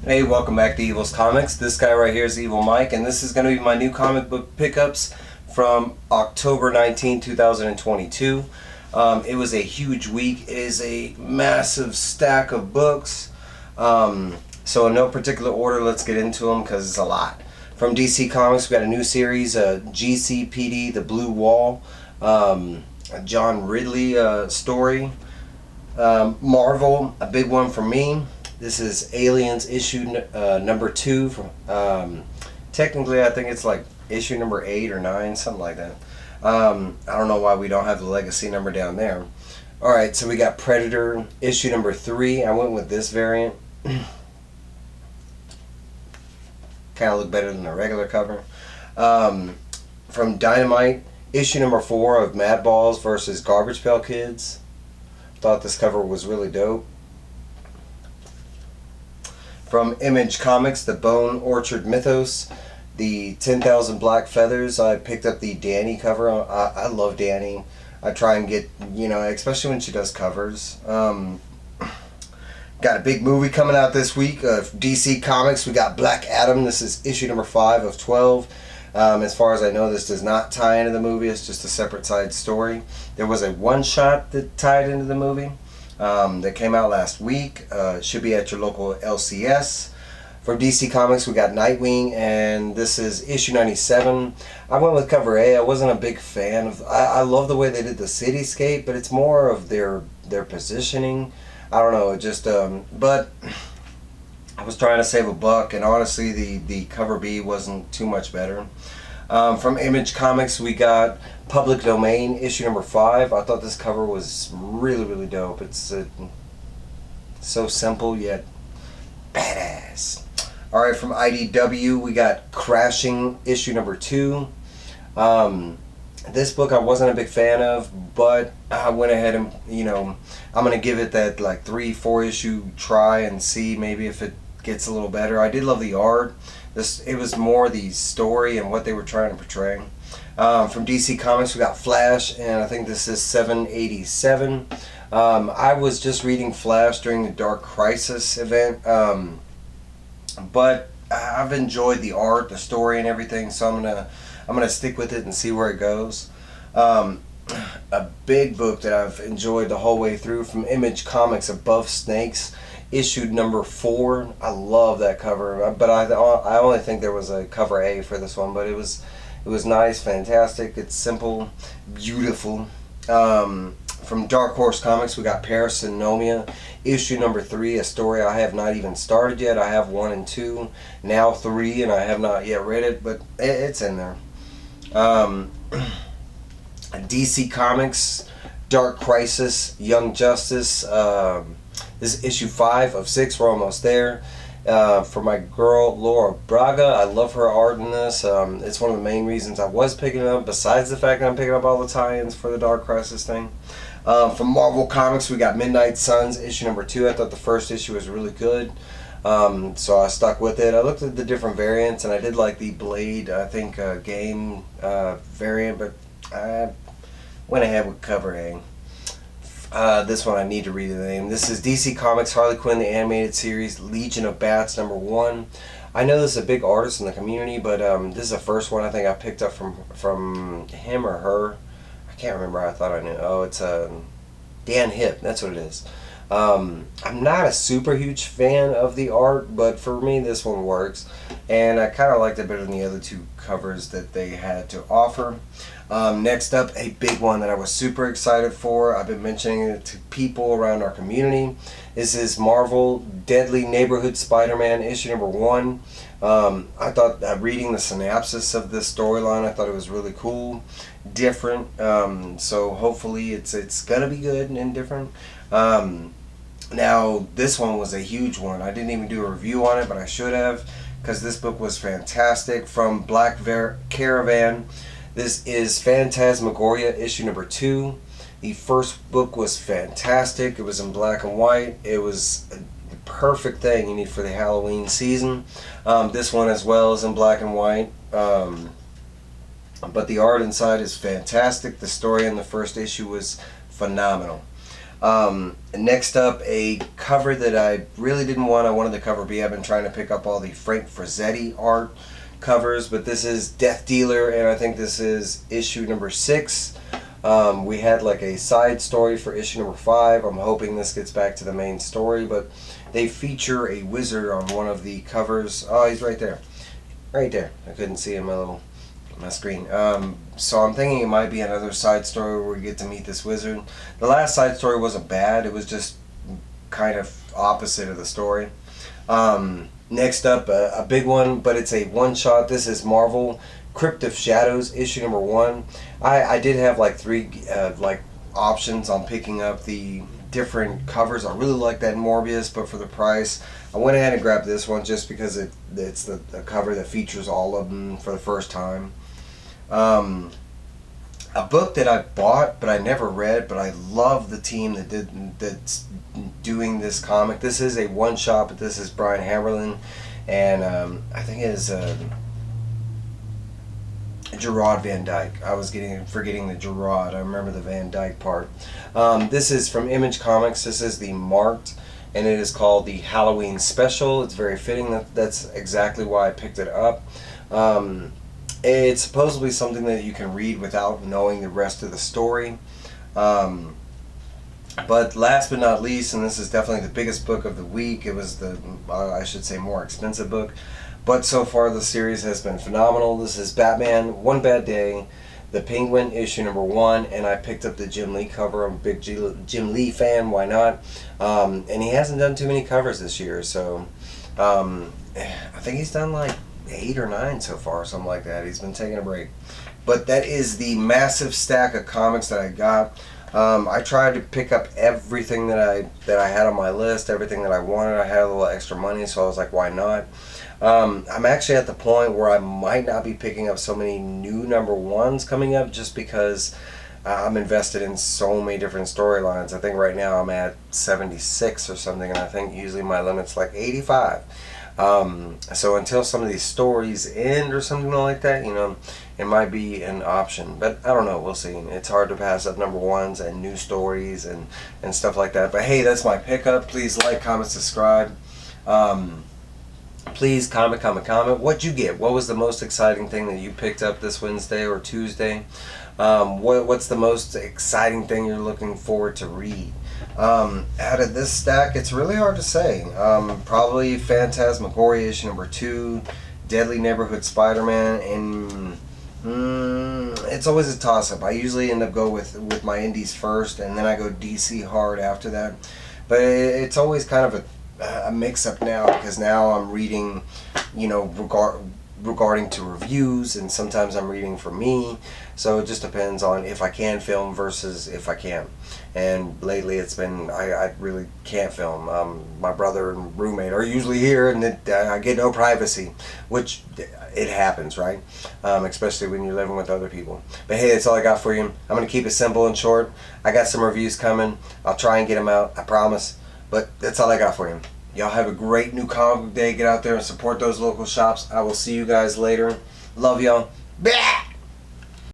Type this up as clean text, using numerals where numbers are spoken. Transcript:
Hey, welcome back to Evil's Comics. This guy right here is Evil Mike, and this is going to be my new comic book pickups from October 19, 2022. It was a huge week. It is a massive stack of books. So in no particular order, let's get into them because it's a lot. From DC Comics, we got a new series, GCPD, The Blue Wall, a John Ridley story. Marvel, a big one for me. This is Aliens issue number 2. From, technically, I think it's like issue number 8 or 9, something like that. I don't know why we don't have the legacy number down there. Alright, so we got Predator issue number 3. I went with this variant. Kind of look better than the regular cover. From Dynamite issue number 4 of Mad Balls versus Garbage Pail Kids. Thought this cover was really dope. From Image Comics, the Bone Orchard Mythos, the 10,000 Black Feathers. I picked up the Dani cover. I love Dani. I try and get, especially when she does covers. Got a big movie coming out this week of DC Comics. We got Black Adam. This is issue number 5 of 12. As far as I know, this does not tie into the movie. It's just a separate side story. There was a one-shot that tied into the movie. That came out last week. Should be at your local LCS. From DC Comics, we got Nightwing, and this is issue 97. I went with cover A. I wasn't a big fan of. I love the way they did the cityscape, but it's more of their positioning. I don't know. It just but I was trying to save a buck, and honestly, the cover B wasn't too much better. From Image Comics, we got Public Domain issue number 5. I thought this cover was really dope. It's so simple yet badass. Alright, from IDW, we got Crashing issue number 2. This book I wasn't a big fan of, but I went ahead and, I'm going to give it that like 3-4 issue try and see maybe if it gets a little better. I did love the art. It was more the story and what they were trying to portray. From DC Comics, we got Flash, and I think this is 787. I was just reading Flash during the Dark Crisis event, but I've enjoyed the art, the story, and everything, so I'm gonna stick with it and see where it goes. A big book that I've enjoyed the whole way through, from Image Comics, Above Snakes, issued number 4. I love that cover, but I only think there was a cover A for this one, but it was nice, fantastic. It's simple, beautiful. From Dark Horse Comics, we got Parasinomia, issue number 3, a story I have not even started yet. I have 1 and 2, now 3, and I have not yet read it, but it's in there. DC Comics, Dark Crisis, Young Justice. This is issue 5 of 6. We're almost there. For my girl Laura Braga, I love her art in this. It's one of the main reasons I was picking it up, besides the fact that I'm picking up all the tie-ins for the Dark Crisis thing. From Marvel Comics, we got Midnight Suns, issue number 2. I thought the first issue was really good, so I stuck with it. I looked at the different variants, and I did like the Blade, I think, game variant, but I went ahead with cover A. This one I need to read the name. This is DC Comics Harley Quinn, the animated series, Legion of Bats, number 1. I know this is a big artist in the community, but this is the first one I think I picked up from him or her. I can't remember. I thought I knew. Oh, it's Dan Hipp. That's what it is. I'm not a super huge fan of the art, but for me this one works, and I kind of liked it better than the other 2 covers that they had to offer. Next up, a big one that I was super excited for. I've been mentioning it to people around our community. This is Marvel Deadly Neighborhood Spider-Man issue number 1. I thought reading the synopsis of this storyline, I thought it was really cool, different. So hopefully it's gonna be good and different. Now this one was a huge one. I didn't even do a review on it, but I should have, because this book was fantastic. From Black Caravan, this is Phantasmagoria issue number 2. The first book was fantastic. It was in black and white. It was the perfect thing you need for the Halloween season. This one as well is in black and white. But the art inside is fantastic. The story in the first issue was phenomenal. Next up, a cover that I really didn't want. I wanted the cover B. I've been trying to pick up all the Frank Frazzetti art covers, but this is Death Dealer, and I think this is issue number 6. We had like a side story for issue number 5. I'm hoping this gets back to the main story, but they feature a wizard on one of the covers. Oh, he's right there. Right there. I couldn't see him on my screen. So I'm thinking it might be another side story where we get to meet this wizard. The last side story wasn't bad. It was just kind of opposite of the story. Next up, a big one, but it's a one-shot. This is Marvel Crypt of Shadows, issue number 1. I did have like 3 options on picking up the different covers. I really like that Morbius, but for the price, I went ahead and grabbed this one just because it's the cover that features all of them for the first time. A book that I bought but I never read, but I love the team that's doing this comic. This is a one-shot, but this is Brian Hammerlin, and I think it is Gerard Van Dyke. I was forgetting the Gerard. I remember the Van Dyke part. This is from Image Comics. This is the Marked, and it is called the Halloween Special. It's very fitting. That's exactly why I picked it up. It's supposedly something that you can read without knowing the rest of the story. But last but not least, and this is definitely the biggest book of the week, it was the, I should say, more expensive book. But so far the series has been phenomenal. This is Batman, One Bad Day, The Penguin, issue number 1, and I picked up the Jim Lee cover. I'm a big Jim Lee fan, why not? And he hasn't done too many covers this year, so I think he's done like 8 or 9 so far, something like that. He's been taking a break. But that is the massive stack of comics that I got. I tried to pick up everything that I had on my list, everything that I wanted. I had a little extra money, so I was like, why not? I'm actually at the point where I might not be picking up so many new number 1s coming up, just because I'm invested in so many different storylines. I think right now I'm at 76 or something, and I think usually my limit's like 85. So until some of these stories end or something like that, you know, it might be an option. But I don't know, we'll see. It's hard to pass up number 1s and new stories and stuff like that. But hey, that's my pickup. Please like, comment, subscribe. Please comment. What'd you get? What was the most exciting thing that you picked up this Wednesday or Tuesday? What's the most exciting thing you're looking forward to read? Out of this stack, it's really hard to say. Probably Phantasmagoria issue number 2, Deadly Neighborhood Spider-Man, and it's always a toss-up. I usually end up going with my indies first, and then I go DC hard after that. But it's always kind of a mix-up now, because now I'm reading, you know, regarding to reviews, and sometimes I'm reading for me, so it just depends on if I can film versus if I can't. And lately it's been I really can't film. My brother and roommate are usually here, and I get no privacy, which it happens, right? Especially when you're living with other people. But hey, that's all I got for you. I'm going to keep it simple and short. I got some reviews coming. I'll try and get them out, I promise. But that's all I got for you. Y'all have a great new comic book day. Get out there and support those local shops. I will see you guys later. Love y'all. Bah!